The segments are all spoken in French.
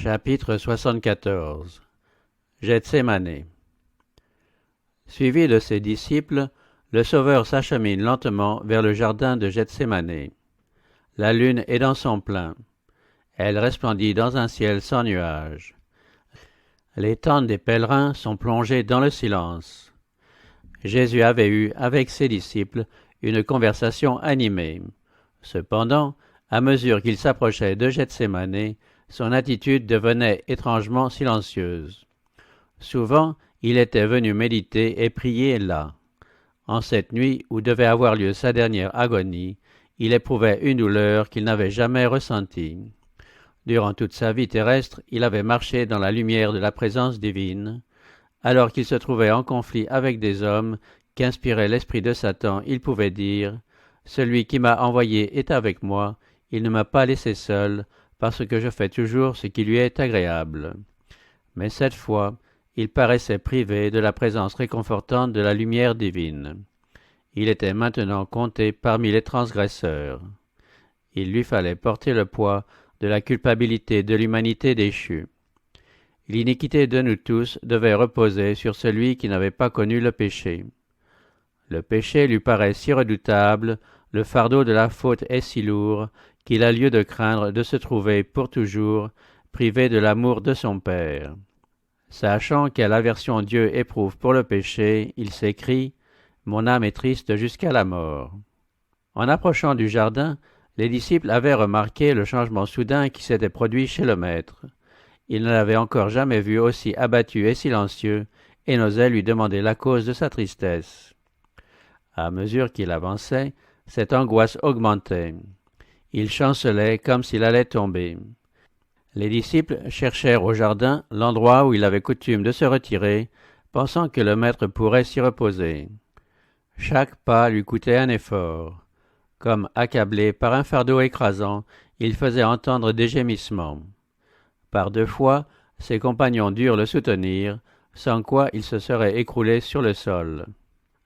Chapitre 74 Gethsémane. Suivi de ses disciples, le Sauveur s'achemine lentement vers le jardin de Gethsémane. La lune est dans son plein. Elle resplendit dans un ciel sans nuages. Les tentes des pèlerins sont plongées dans le silence. Jésus avait eu, avec ses disciples, une conversation animée. Cependant, à mesure qu'il s'approchait de Gethsémane, son attitude devenait étrangement silencieuse. Souvent, il était venu méditer et prier là. En cette nuit où devait avoir lieu sa dernière agonie, il éprouvait une douleur qu'il n'avait jamais ressentie. Durant toute sa vie terrestre, il avait marché dans la lumière de la présence divine. Alors qu'il se trouvait en conflit avec des hommes qu'inspirait l'esprit de Satan, il pouvait dire « Celui qui m'a envoyé est avec moi, il ne m'a pas laissé seul, parce que je fais toujours ce qui lui est agréable. » Mais cette fois, il paraissait privé de la présence réconfortante de la lumière divine. Il était maintenant compté parmi les transgresseurs. Il lui fallait porter le poids de la culpabilité de l'humanité déchue. L'iniquité de nous tous devait reposer sur celui qui n'avait pas connu le péché. Le péché lui paraît si redoutable, le fardeau de la faute est si lourd, qu'il a lieu de craindre de se trouver pour toujours privé de l'amour de son Père. Sachant quelle aversion Dieu éprouve pour le péché, il s'écrie « Mon âme est triste jusqu'à la mort ». En approchant du jardin, les disciples avaient remarqué le changement soudain qui s'était produit chez le Maître. Ils ne l'avaient encore jamais vu aussi abattu et silencieux, et n'osaient lui demander la cause de sa tristesse. À mesure qu'il avançait, cette angoisse augmentait. Il chancelait comme s'il allait tomber. Les disciples cherchèrent au jardin l'endroit où il avait coutume de se retirer, pensant que le Maître pourrait s'y reposer. Chaque pas lui coûtait un effort. Comme accablé par un fardeau écrasant, il faisait entendre des gémissements. Par deux fois, ses compagnons durent le soutenir, sans quoi il se serait écroulé sur le sol.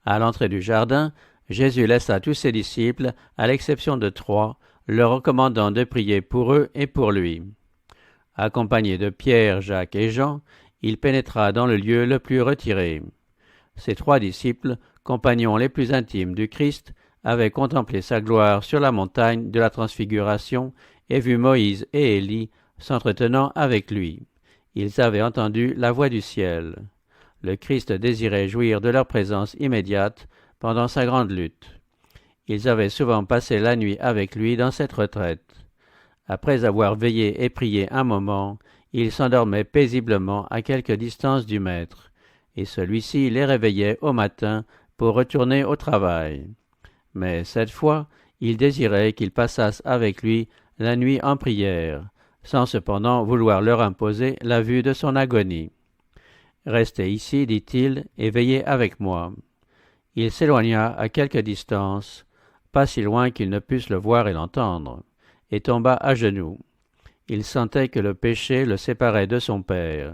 À l'entrée du jardin, Jésus laissa tous ses disciples, à l'exception de 3, leur recommandant de prier pour eux et pour lui. Accompagné de Pierre, Jacques et Jean, il pénétra dans le lieu le plus retiré. Ces 3 disciples, compagnons les plus intimes du Christ, avaient contemplé sa gloire sur la montagne de la Transfiguration et vu Moïse et Élie s'entretenant avec lui. Ils avaient entendu la voix du ciel. Le Christ désirait jouir de leur présence immédiate pendant sa grande lutte. Ils avaient souvent passé la nuit avec lui dans cette retraite. Après avoir veillé et prié un moment, ils s'endormaient paisiblement à quelque distance du Maître, et celui-ci les réveillait au matin pour retourner au travail. Mais cette fois, ils désiraient qu'ils passassent avec lui la nuit en prière, sans cependant vouloir leur imposer la vue de son agonie. « Restez ici, dit-il, et veillez avec moi. » Il s'éloigna à quelque distance, pas si loin qu'ils ne pussent le voir et l'entendre, et tomba à genoux. Il sentait que le péché le séparait de son Père.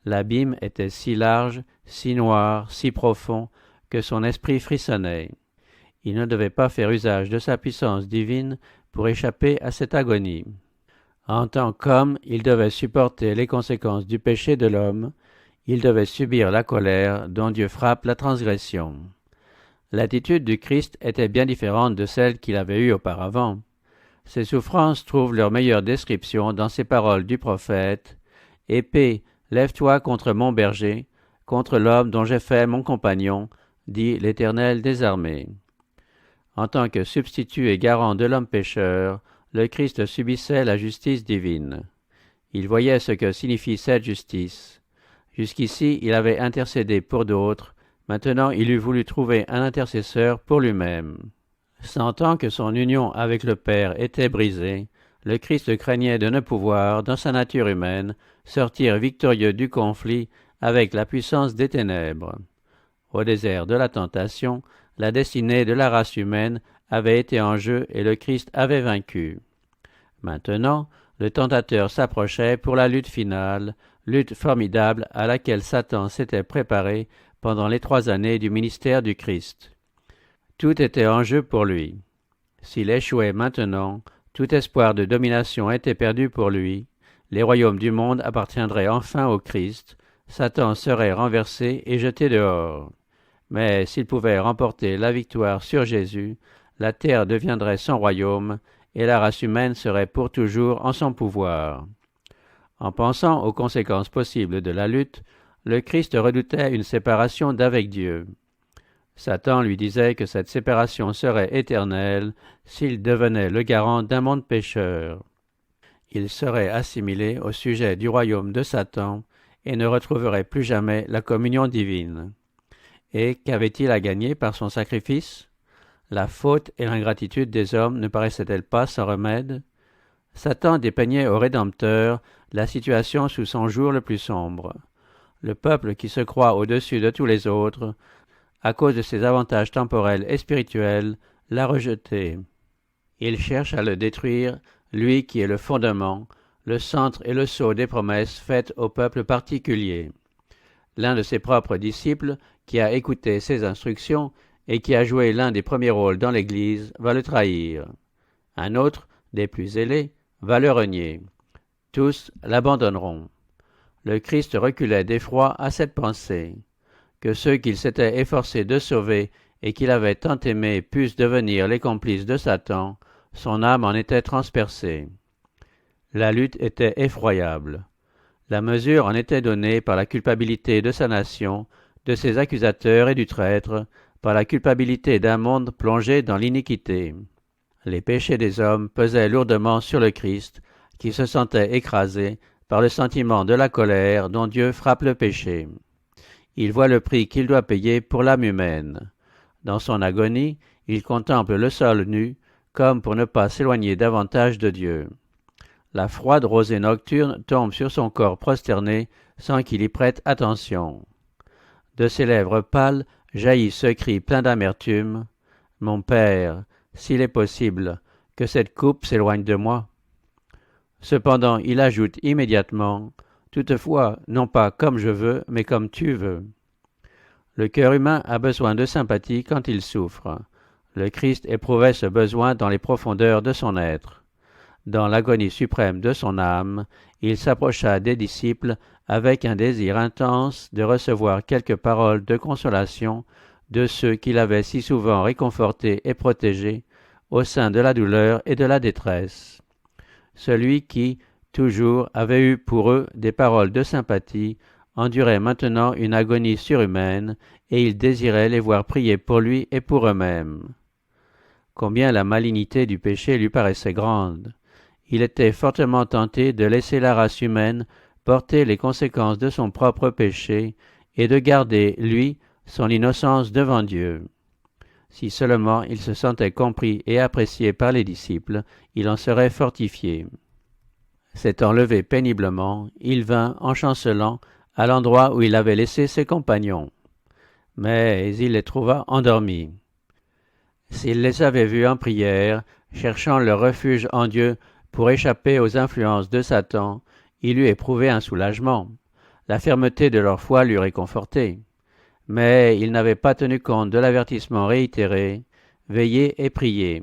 L'abîme était si large, si noir, si profond, que son esprit frissonnait. Il ne devait pas faire usage de sa puissance divine pour échapper à cette agonie. En tant qu'homme, il devait supporter les conséquences du péché de l'homme, il devait subir la colère dont Dieu frappe la transgression. L'attitude du Christ était bien différente de celle qu'il avait eue auparavant. Ses souffrances trouvent leur meilleure description dans ces paroles du prophète « Épée, lève-toi contre mon berger, contre l'homme dont j'ai fait mon compagnon, dit l'Éternel des armées. » En tant que substitut et garant de l'homme pécheur, le Christ subissait la justice divine. Il voyait ce que signifie cette justice. Jusqu'ici, il avait intercédé pour d'autres, maintenant il eût voulu trouver un intercesseur pour lui-même. Sentant que son union avec le Père était brisée, le Christ craignait de ne pouvoir, dans sa nature humaine, sortir victorieux du conflit avec la puissance des ténèbres. Au désert de la tentation, la destinée de la race humaine avait été en jeu et le Christ avait vaincu. Maintenant, le tentateur s'approchait pour la lutte finale, lutte formidable à laquelle Satan s'était préparé pendant les 3 années du ministère du Christ. Tout était en jeu pour lui. S'il échouait maintenant, tout espoir de domination était perdu pour lui, les royaumes du monde appartiendraient enfin au Christ, Satan serait renversé et jeté dehors. Mais s'il pouvait remporter la victoire sur Jésus, la terre deviendrait son royaume et la race humaine serait pour toujours en son pouvoir. En pensant aux conséquences possibles de la lutte, le Christ redoutait une séparation d'avec Dieu. Satan lui disait que cette séparation serait éternelle s'il devenait le garant d'un monde pécheur. Il serait assimilé au sujet du royaume de Satan et ne retrouverait plus jamais la communion divine. Et qu'avait-il à gagner par son sacrifice? La faute et l'ingratitude des hommes ne paraissaient-elles pas sans remède? Satan dépeignait au Rédempteur la situation sous son jour le plus sombre. Le peuple qui se croit au-dessus de tous les autres, à cause de ses avantages temporels et spirituels, l'a rejeté. Il cherche à le détruire, lui qui est le fondement, le centre et le sceau des promesses faites au peuple particulier. L'un de ses propres disciples, qui a écouté ses instructions et qui a joué l'un des premiers rôles dans l'Église, va le trahir. Un autre, des plus zélés, va le renier. Tous l'abandonneront. Le Christ reculait d'effroi à cette pensée. Que ceux qu'il s'était efforcé de sauver et qu'il avait tant aimés puissent devenir les complices de Satan, son âme en était transpercée. La lutte était effroyable. La mesure en était donnée par la culpabilité de sa nation, de ses accusateurs et du traître, par la culpabilité d'un monde plongé dans l'iniquité. Les péchés des hommes pesaient lourdement sur le Christ, qui se sentait écrasé par le sentiment de la colère dont Dieu frappe le péché. Il voit le prix qu'il doit payer pour l'âme humaine. Dans son agonie, il contemple le sol nu, comme pour ne pas s'éloigner davantage de Dieu. La froide rosée nocturne tombe sur son corps prosterné sans qu'il y prête attention. De ses lèvres pâles jaillit ce cri plein d'amertume. « Mon Père, s'il est possible, que cette coupe s'éloigne de moi. » Cependant, il ajoute immédiatement « Toutefois, non pas comme je veux, mais comme tu veux. » Le cœur humain a besoin de sympathie quand il souffre. Le Christ éprouvait ce besoin dans les profondeurs de son être. Dans l'agonie suprême de son âme, il s'approcha des disciples avec un désir intense de recevoir quelques paroles de consolation de ceux qu'il avait si souvent réconfortés et protégés au sein de la douleur et de la détresse. Celui qui, toujours, avait eu pour eux des paroles de sympathie, endurait maintenant une agonie surhumaine, et il désirait les voir prier pour lui et pour eux-mêmes. Combien la malignité du péché lui paraissait grande. Il était fortement tenté de laisser la race humaine porter les conséquences de son propre péché et de garder, lui, son innocence devant Dieu. Si seulement il se sentait compris et apprécié par les disciples, il en serait fortifié. S'étant levé péniblement, il vint, en chancelant, à l'endroit où il avait laissé ses compagnons. Mais il les trouva endormis. S'il les avait vus en prière, cherchant leur refuge en Dieu pour échapper aux influences de Satan, il eût éprouvé un soulagement. La fermeté de leur foi l'eût réconforté. Mais il n'avait pas tenu compte de l'avertissement réitéré « Veillez et priez ».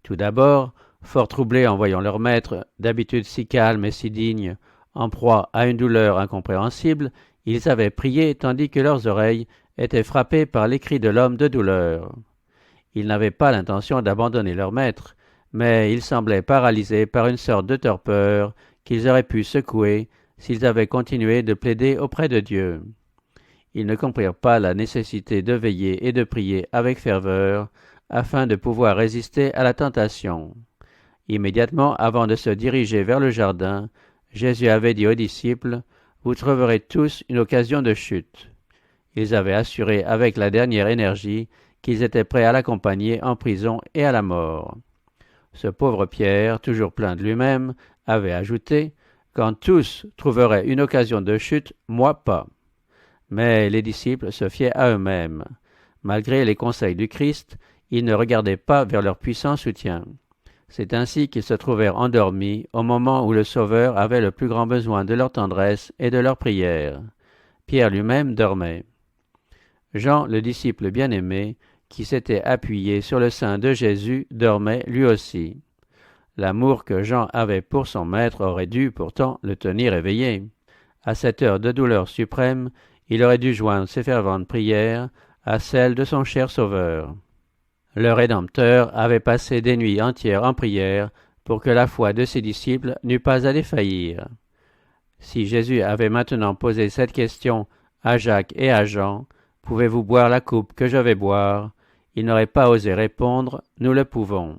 Tout d'abord, fort troublés en voyant leur maître, d'habitude si calme et si digne, en proie à une douleur incompréhensible, ils avaient prié tandis que leurs oreilles étaient frappées par les cris de l'homme de douleur. Ils n'avaient pas l'intention d'abandonner leur maître, mais ils semblaient paralysés par une sorte de torpeur qu'ils auraient pu secouer s'ils avaient continué de plaider auprès de Dieu. Ils ne comprirent pas la nécessité de veiller et de prier avec ferveur afin de pouvoir résister à la tentation. Immédiatement avant de se diriger vers le jardin, Jésus avait dit aux disciples « Vous trouverez tous une occasion de chute ». Ils avaient assuré avec la dernière énergie qu'ils étaient prêts à l'accompagner en prison et à la mort. Ce pauvre Pierre, toujours plein de lui-même, avait ajouté « Quand tous trouveraient une occasion de chute, moi pas ». Mais les disciples se fiaient à eux-mêmes. Malgré les conseils du Christ, ils ne regardaient pas vers leur puissant soutien. C'est ainsi qu'ils se trouvèrent endormis au moment où le Sauveur avait le plus grand besoin de leur tendresse et de leur prière. Pierre lui-même dormait. Jean, le disciple bien-aimé, qui s'était appuyé sur le sein de Jésus, dormait lui aussi. L'amour que Jean avait pour son maître aurait dû pourtant le tenir éveillé. À cette heure de douleur suprême, il aurait dû joindre ses ferventes prières à celles de son cher Sauveur. Le Rédempteur avait passé des nuits entières en prière pour que la foi de ses disciples n'eût pas à défaillir. Si Jésus avait maintenant posé cette question à Jacques et à Jean, « Pouvez-vous boire la coupe que je vais boire ?» ils n'auraient pas osé répondre, « Nous le pouvons. »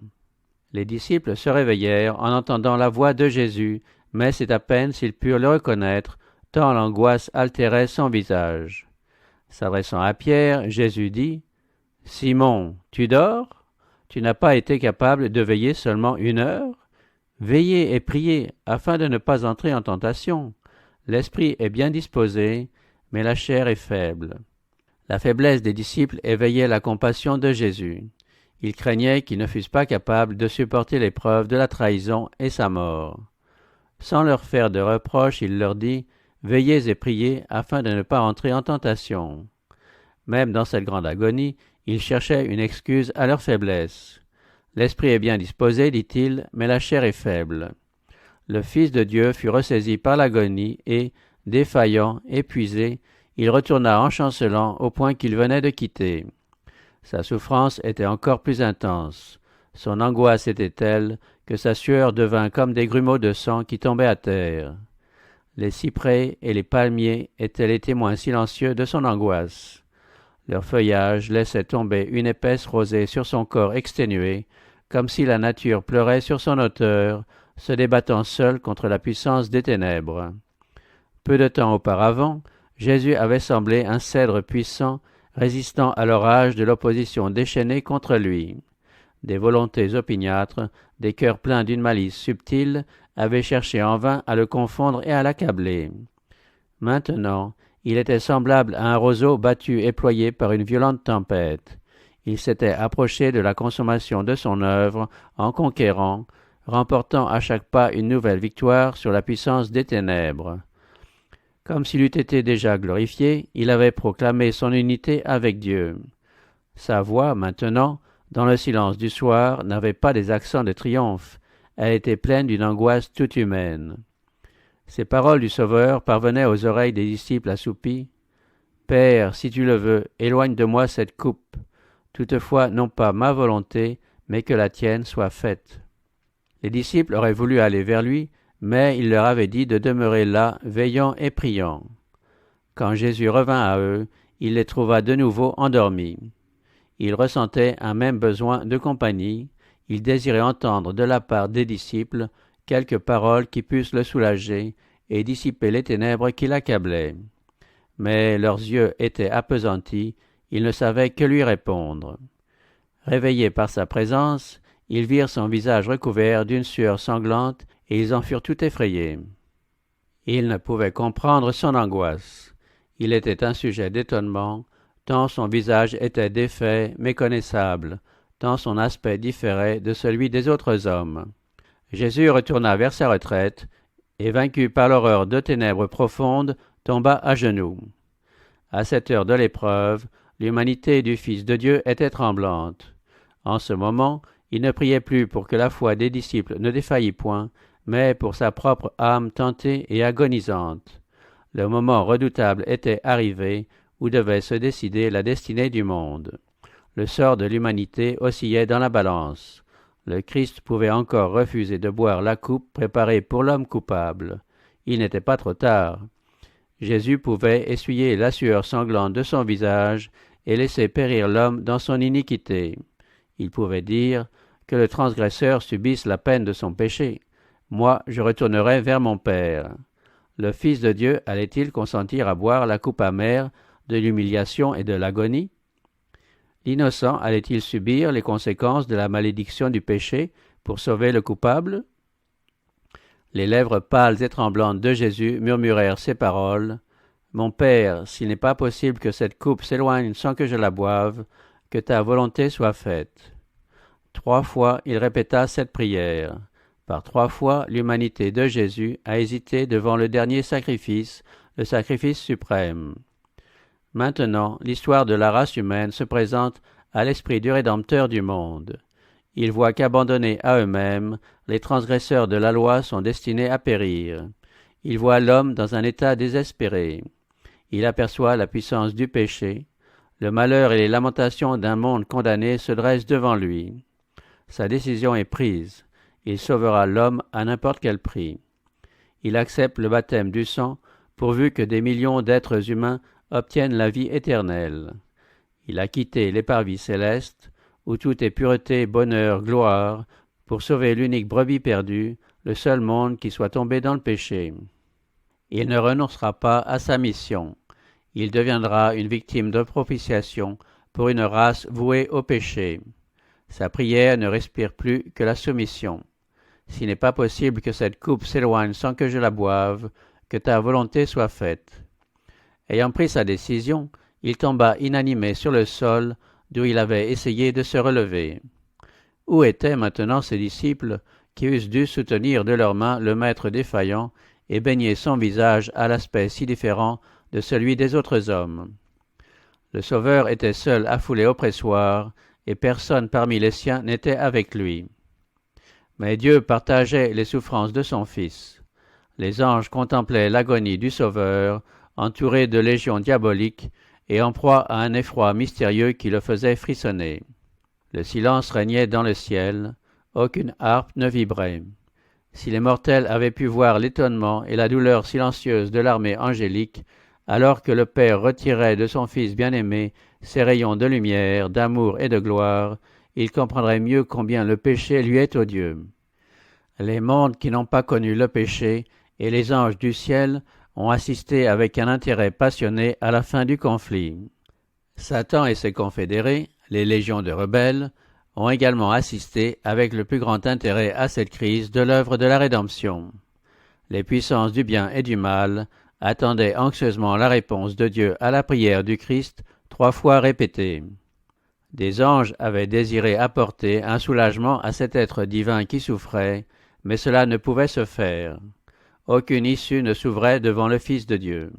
Les disciples se réveillèrent en entendant la voix de Jésus, mais c'est à peine s'ils purent le reconnaître, tant l'angoisse altérait son visage. S'adressant à Pierre, Jésus dit, « Simon, tu dors? Tu n'as pas été capable de veiller seulement 1 heure? Veillez et priez afin de ne pas entrer en tentation. L'esprit est bien disposé, mais la chair est faible. » La faiblesse des disciples éveillait la compassion de Jésus. Ils craignaient qu'ils ne fussent pas capables de supporter l'épreuve de la trahison et sa mort. Sans leur faire de reproches, il leur dit « Veillez et priez afin de ne pas entrer en tentation. » Même dans cette grande agonie, ils cherchaient une excuse à leur faiblesse. L'esprit est bien disposé, dit-il, mais la chair est faible. Le Fils de Dieu fut ressaisi par l'agonie et, défaillant, épuisé, il retourna en chancelant au point qu'il venait de quitter. Sa souffrance était encore plus intense. Son angoisse était telle que sa sueur devint comme des grumeaux de sang qui tombaient à terre. Les cyprès et les palmiers étaient les témoins silencieux de son angoisse. Leur feuillage laissait tomber une épaisse rosée sur son corps exténué, comme si la nature pleurait sur son auteur, se débattant seule contre la puissance des ténèbres. Peu de temps auparavant, Jésus avait semblé un cèdre puissant, résistant à l'orage de l'opposition déchaînée contre lui. Des volontés opiniâtres, des cœurs pleins d'une malice subtile, avaient cherché en vain à le confondre et à l'accabler. Maintenant, il était semblable à un roseau battu et ployé par une violente tempête. Il s'était approché de la consommation de son œuvre en conquérant, remportant à chaque pas une nouvelle victoire sur la puissance des ténèbres. Comme s'il eût été déjà glorifié, il avait proclamé son unité avec Dieu. Sa voix, maintenant, dans le silence du soir, n'avait pas des accents de triomphe, elle était pleine d'une angoisse toute humaine. Ces paroles du Sauveur parvenaient aux oreilles des disciples assoupis. « Père, si tu le veux, éloigne de moi cette coupe. Toutefois, non pas ma volonté, mais que la tienne soit faite. » Les disciples auraient voulu aller vers lui, mais il leur avait dit de demeurer là, veillant et priant. Quand Jésus revint à eux, il les trouva de nouveau endormis. Il ressentait un même besoin de compagnie, il désirait entendre de la part des disciples quelques paroles qui pussent le soulager et dissiper les ténèbres qui l'accablaient. Mais leurs yeux étaient appesantis, ils ne savaient que lui répondre. Réveillés par sa présence, ils virent son visage recouvert d'une sueur sanglante et ils en furent tout effrayés. Ils ne pouvaient comprendre son angoisse. Il était un sujet d'étonnement, tant son visage était défait, méconnaissable, tant son aspect différait de celui des autres hommes. Jésus retourna vers sa retraite, et vaincu par l'horreur de ténèbres profondes, tomba à genoux. À cette heure de l'épreuve, l'humanité du Fils de Dieu était tremblante. En ce moment, il ne priait plus pour que la foi des disciples ne défaillît point, mais pour sa propre âme tentée et agonisante. Le moment redoutable était arrivé où devait se décider la destinée du monde. Le sort de l'humanité oscillait dans la balance. Le Christ pouvait encore refuser de boire la coupe préparée pour l'homme coupable. Il n'était pas trop tard. Jésus pouvait essuyer la sueur sanglante de son visage et laisser périr l'homme dans son iniquité. Il pouvait dire que le transgresseur subisse la peine de son péché. Moi, je retournerai vers mon Père. Le Fils de Dieu allait-il consentir à boire la coupe amère de l'humiliation et de l'agonie? L'innocent allait-il subir les conséquences de la malédiction du péché pour sauver le coupable? Les lèvres pâles et tremblantes de Jésus murmurèrent ces paroles. « Mon Père, s'il n'est pas possible que cette coupe s'éloigne sans que je la boive, que ta volonté soit faite. » 3 fois, il répéta cette prière. Par 3 fois, l'humanité de Jésus a hésité devant le dernier sacrifice, le sacrifice suprême. Maintenant, l'histoire de la race humaine se présente à l'esprit du Rédempteur du monde. Ils voient qu'abandonnés à eux-mêmes, les transgresseurs de la loi sont destinés à périr. Ils voient l'homme dans un état désespéré. Il aperçoit la puissance du péché. Le malheur et les lamentations d'un monde condamné se dressent devant lui. Sa décision est prise. Il sauvera l'homme à n'importe quel prix. Il accepte le baptême du sang, pourvu que des millions d'êtres humains obtiennent la vie éternelle. Il a quitté les parvis célestes, où tout est pureté, bonheur, gloire, pour sauver l'unique brebis perdue, le seul monde qui soit tombé dans le péché. Il ne renoncera pas à sa mission. Il deviendra une victime de propitiation pour une race vouée au péché. Sa prière ne respire plus que la soumission. S'il n'est pas possible que cette coupe s'éloigne sans que je la boive, que ta volonté soit faite. Ayant pris sa décision, il tomba inanimé sur le sol, d'où il avait essayé de se relever. Où étaient maintenant ses disciples qui eussent dû soutenir de leurs mains le maître défaillant et baigner son visage à l'aspect si différent de celui des autres hommes? Le Sauveur était seul affoulé au pressoir, et personne parmi les siens n'était avec lui. Mais Dieu partageait les souffrances de son Fils. Les anges contemplaient l'agonie du Sauveur, entouré de légions diaboliques et en proie à un effroi mystérieux qui le faisait frissonner. Le silence régnait dans le ciel, aucune harpe ne vibrait. Si les mortels avaient pu voir l'étonnement et la douleur silencieuse de l'armée angélique, alors que le Père retirait de son Fils bien-aimé ses rayons de lumière, d'amour et de gloire, ils comprendraient mieux combien le péché lui est odieux. Les mondes qui n'ont pas connu le péché et les anges du ciel ont assisté avec un intérêt passionné à la fin du conflit. Satan et ses confédérés, les légions de rebelles, ont également assisté avec le plus grand intérêt à cette crise de l'œuvre de la rédemption. Les puissances du bien et du mal attendaient anxieusement la réponse de Dieu à la prière du Christ 3 fois répétée. Des anges avaient désiré apporter un soulagement à cet être divin qui souffrait, mais cela ne pouvait se faire. Aucune issue ne s'ouvrait devant le Fils de Dieu.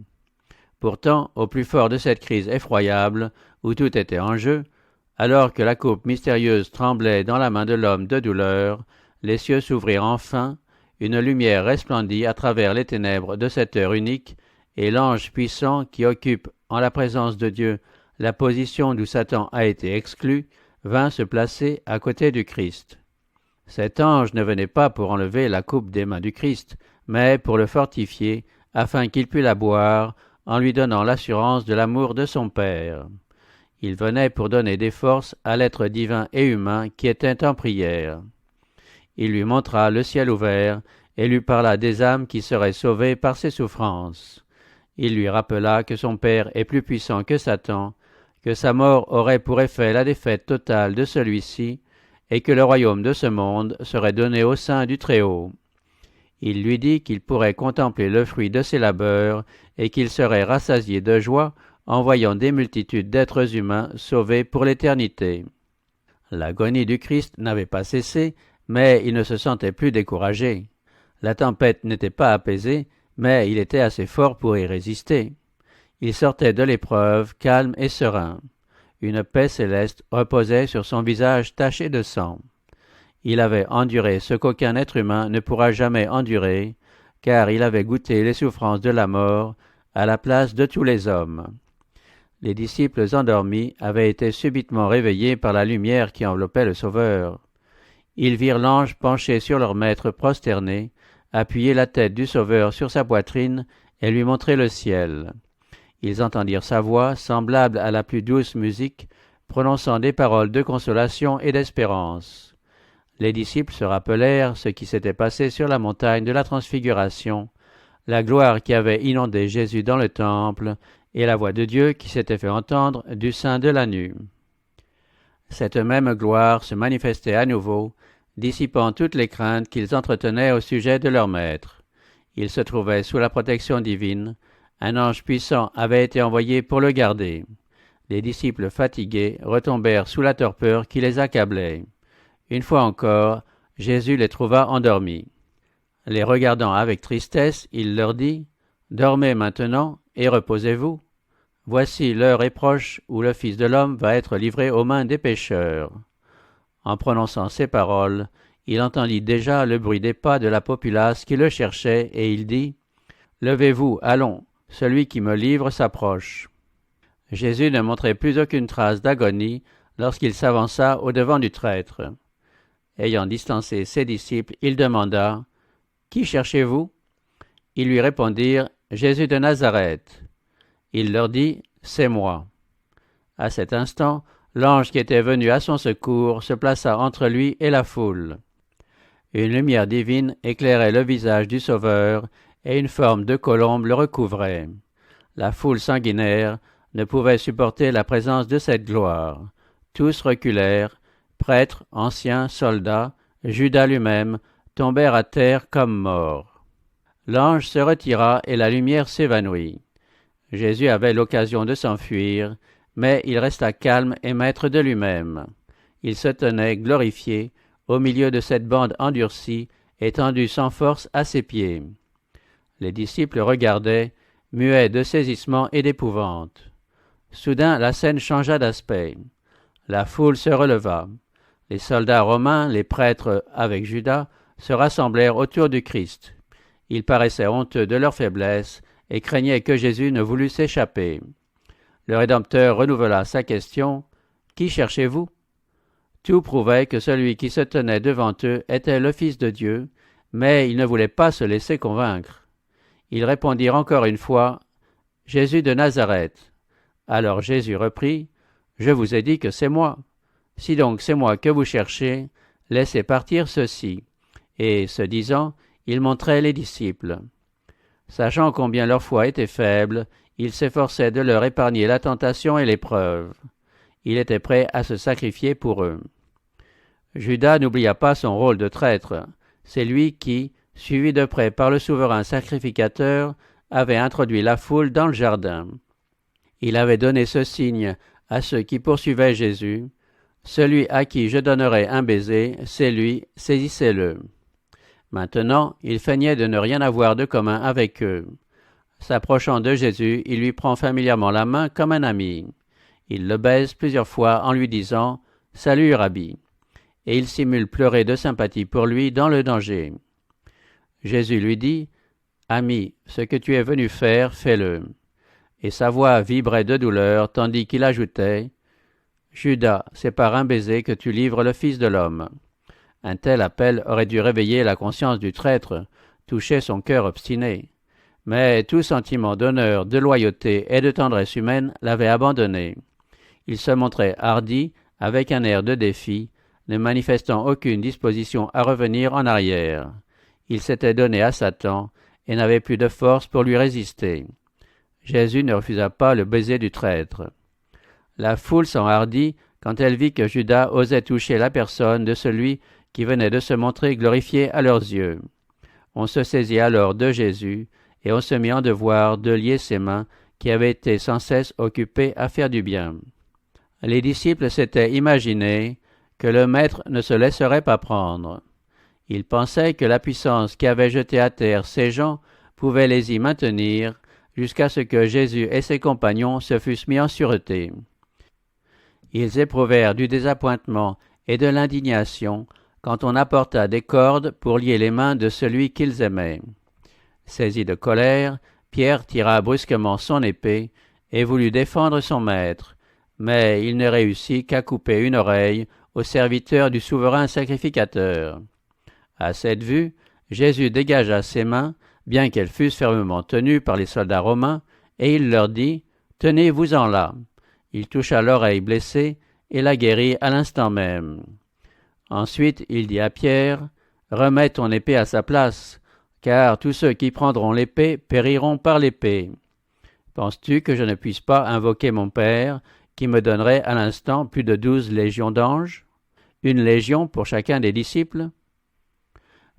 Pourtant, au plus fort de cette crise effroyable, où tout était en jeu, alors que la coupe mystérieuse tremblait dans la main de l'homme de douleur, les cieux s'ouvrirent enfin, une lumière resplendit à travers les ténèbres de cette heure unique, et l'ange puissant qui occupe en la présence de Dieu la position d'où Satan a été exclu, vint se placer à côté du Christ. Cet ange ne venait pas pour enlever la coupe des mains du Christ, mais pour le fortifier, afin qu'il pût la boire, en lui donnant l'assurance de l'amour de son Père. Il venait pour donner des forces à l'être divin et humain qui était en prière. Il lui montra le ciel ouvert et lui parla des âmes qui seraient sauvées par ses souffrances. Il lui rappela que son Père est plus puissant que Satan, que sa mort aurait pour effet la défaite totale de celui-ci, et que le royaume de ce monde serait donné au sein du Très-Haut. Il lui dit qu'il pourrait contempler le fruit de ses labeurs, et qu'il serait rassasié de joie en voyant des multitudes d'êtres humains sauvés pour l'éternité. L'agonie du Christ n'avait pas cessé, mais il ne se sentait plus découragé. La tempête n'était pas apaisée, mais il était assez fort pour y résister. Il sortait de l'épreuve calme et serein. Une paix céleste reposait sur son visage taché de sang. Il avait enduré ce qu'aucun être humain ne pourra jamais endurer, car il avait goûté les souffrances de la mort à la place de tous les hommes. Les disciples endormis avaient été subitement réveillés par la lumière qui enveloppait le Sauveur. Ils virent l'ange penché sur leur maître prosterné, appuyer la tête du Sauveur sur sa poitrine et lui montrer le ciel. Ils entendirent sa voix, semblable à la plus douce musique, prononçant des paroles de consolation et d'espérance. Les disciples se rappelèrent ce qui s'était passé sur la montagne de la Transfiguration, la gloire qui avait inondé Jésus dans le temple, et la voix de Dieu qui s'était fait entendre du sein de la nue. Cette même gloire se manifestait à nouveau, dissipant toutes les craintes qu'ils entretenaient au sujet de leur maître. Ils se trouvaient sous la protection divine. Un ange puissant avait été envoyé pour le garder. Les disciples fatigués retombèrent sous la torpeur qui les accablait. Une fois encore, Jésus les trouva endormis. Les regardant avec tristesse, il leur dit « Dormez maintenant et reposez-vous. Voici l'heure est proche où le Fils de l'homme va être livré aux mains des pécheurs. » En prononçant ces paroles, il entendit déjà le bruit des pas de la populace qui le cherchait, et il dit « Levez-vous, allons, celui qui me livre s'approche. » Jésus ne montrait plus aucune trace d'agonie lorsqu'il s'avança au-devant du traître. Ayant distancé ses disciples, il demanda « Qui cherchez-vous » Ils lui répondirent « Jésus de Nazareth. » Il leur dit « C'est moi. » À cet instant, l'ange qui était venu à son secours se plaça entre lui et la foule. Une lumière divine éclairait le visage du Sauveur, et une forme de colombe le recouvrait. La foule sanguinaire ne pouvait supporter la présence de cette gloire. Tous reculèrent, prêtres, anciens, soldats, Judas lui-même, tombèrent à terre comme morts. L'ange se retira et la lumière s'évanouit. Jésus avait l'occasion de s'enfuir, mais il resta calme et maître de lui-même. Il se tenait glorifié au milieu de cette bande endurcie, étendue sans force à ses pieds. Les disciples regardaient, muets de saisissement et d'épouvante. Soudain, la scène changea d'aspect. La foule se releva. Les soldats romains, les prêtres avec Judas, se rassemblèrent autour du Christ. Ils paraissaient honteux de leur faiblesse et craignaient que Jésus ne voulût s'échapper. Le Rédempteur renouvela sa question « Qui cherchez-vous » Tout prouvait que celui qui se tenait devant eux était le Fils de Dieu, mais ils ne voulaient pas se laisser convaincre. Ils répondirent encore une fois « Jésus de Nazareth. » Alors Jésus reprit « Je vous ai dit que c'est moi. Si donc c'est moi que vous cherchez, laissez partir ceux-ci. » Et, ce disant, il montrait les disciples. Sachant combien leur foi était faible, il s'efforçait de leur épargner la tentation et l'épreuve. Il était prêt à se sacrifier pour eux. Judas n'oublia pas son rôle de traître. C'est lui qui, suivi de près par le souverain sacrificateur, avait introduit la foule dans le jardin. Il avait donné ce signe à ceux qui poursuivaient Jésus. « Celui à qui je donnerai un baiser, c'est lui, saisissez-le. » Maintenant, il feignait de ne rien avoir de commun avec eux. S'approchant de Jésus, il lui prend familièrement la main comme un ami. Il le baise plusieurs fois en lui disant « Salut, Rabbi !» et il simule pleurer de sympathie pour lui dans le danger. Jésus lui dit « Ami, ce que tu es venu faire, fais-le. » Et sa voix vibrait de douleur tandis qu'il ajoutait « Judas, c'est par un baiser que tu livres le Fils de l'homme. » Un tel appel aurait dû réveiller la conscience du traître, toucher son cœur obstiné. Mais tout sentiment d'honneur, de loyauté et de tendresse humaine l'avait abandonné. Il se montrait hardi, avec un air de défi, ne manifestant aucune disposition à revenir en arrière. Il s'était donné à Satan et n'avait plus de force pour lui résister. Jésus ne refusa pas le baiser du traître. La foule s'enhardit quand elle vit que Judas osait toucher la personne de celui qui venait de se montrer glorifié à leurs yeux. On se saisit alors de Jésus, et on se mit en devoir de lier ses mains qui avaient été sans cesse occupées à faire du bien. Les disciples s'étaient imaginé que le Maître ne se laisserait pas prendre. Ils pensaient que la puissance qui avait jeté à terre ces gens pouvait les y maintenir jusqu'à ce que Jésus et ses compagnons se fussent mis en sûreté. Ils éprouvèrent du désappointement et de l'indignation quand on apporta des cordes pour lier les mains de celui qu'ils aimaient. Saisi de colère, Pierre tira brusquement son épée et voulut défendre son maître, mais il ne réussit qu'à couper une oreille au serviteur du souverain sacrificateur. À cette vue, Jésus dégagea ses mains, bien qu'elles fussent fermement tenues par les soldats romains, et il leur dit « Tenez-vous-en là !» Il toucha l'oreille blessée et la guérit à l'instant même. Ensuite, il dit à Pierre « Remets ton épée à sa place, car tous ceux qui prendront l'épée périront par l'épée. Penses-tu que je ne puisse pas invoquer mon Père, qui me donnerait à l'instant plus de 12 légions d'anges, une légion pour chacun des disciples?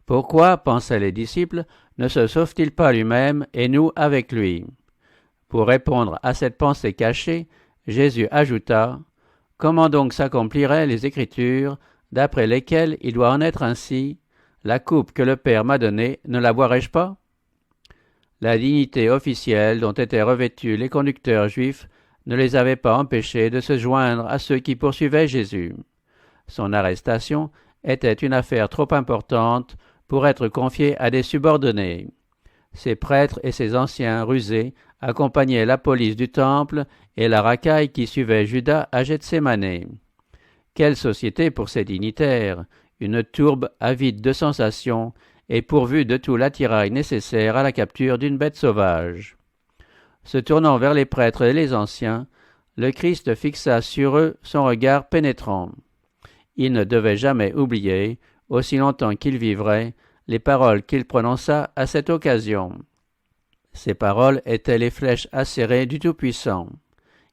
Pourquoi, pensaient les disciples, ne se sauve-t-il pas lui-même et nous avec lui? Pour répondre à cette pensée cachée, Jésus ajouta « Comment donc s'accompliraient les Écritures, d'après lesquelles il doit en être ainsi? La coupe que le Père m'a donnée, ne la boirai-je pas ?» La dignité officielle dont étaient revêtus les conducteurs juifs ne les avait pas empêchés de se joindre à ceux qui poursuivaient Jésus. Son arrestation était une affaire trop importante pour être confiée à des subordonnés. Ses prêtres et ses anciens rusés accompagnaient la police du temple et la racaille qui suivait Judas à Gethsémanée. Quelle société pour ces dignitaires, une tourbe avide de sensations et pourvue de tout l'attirail nécessaire à la capture d'une bête sauvage. Se tournant vers les prêtres et les anciens, le Christ fixa sur eux son regard pénétrant. Il ne devait jamais oublier, aussi longtemps qu'il vivrait, les paroles qu'il prononça à cette occasion. Ces paroles étaient les flèches acérées du Tout-Puissant.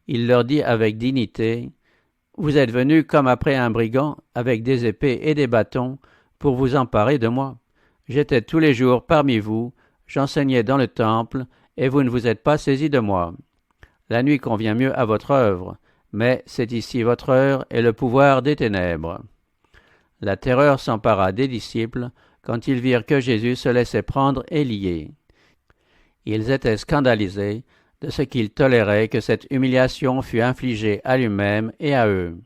Il leur dit avec dignité, « Vous êtes venus comme après un brigand, avec des épées et des bâtons, pour vous emparer de moi. J'étais tous les jours parmi vous, j'enseignais dans le temple, et vous ne vous êtes pas saisis de moi. La nuit convient mieux à votre œuvre, mais c'est ici votre heure et le pouvoir des ténèbres. » La terreur s'empara des disciples quand ils virent que Jésus se laissait prendre et lier. Ils étaient scandalisés de ce qu'il tolérait que cette humiliation fût infligée à lui-même et à eux.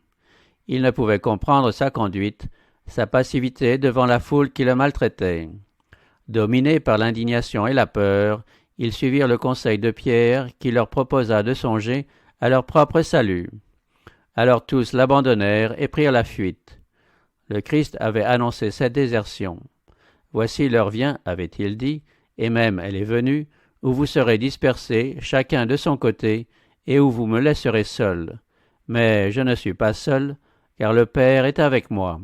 Ils ne pouvaient comprendre sa conduite, sa passivité devant la foule qui le maltraitait. Dominés par l'indignation et la peur, ils suivirent le conseil de Pierre qui leur proposa de songer à leur propre salut. Alors tous l'abandonnèrent et prirent la fuite. Le Christ avait annoncé cette désertion. « Voici l'heure vient, avait-il dit, et même elle est venue, où vous serez dispersés, chacun de son côté, et où vous me laisserez seul. Mais je ne suis pas seul, car le Père est avec moi.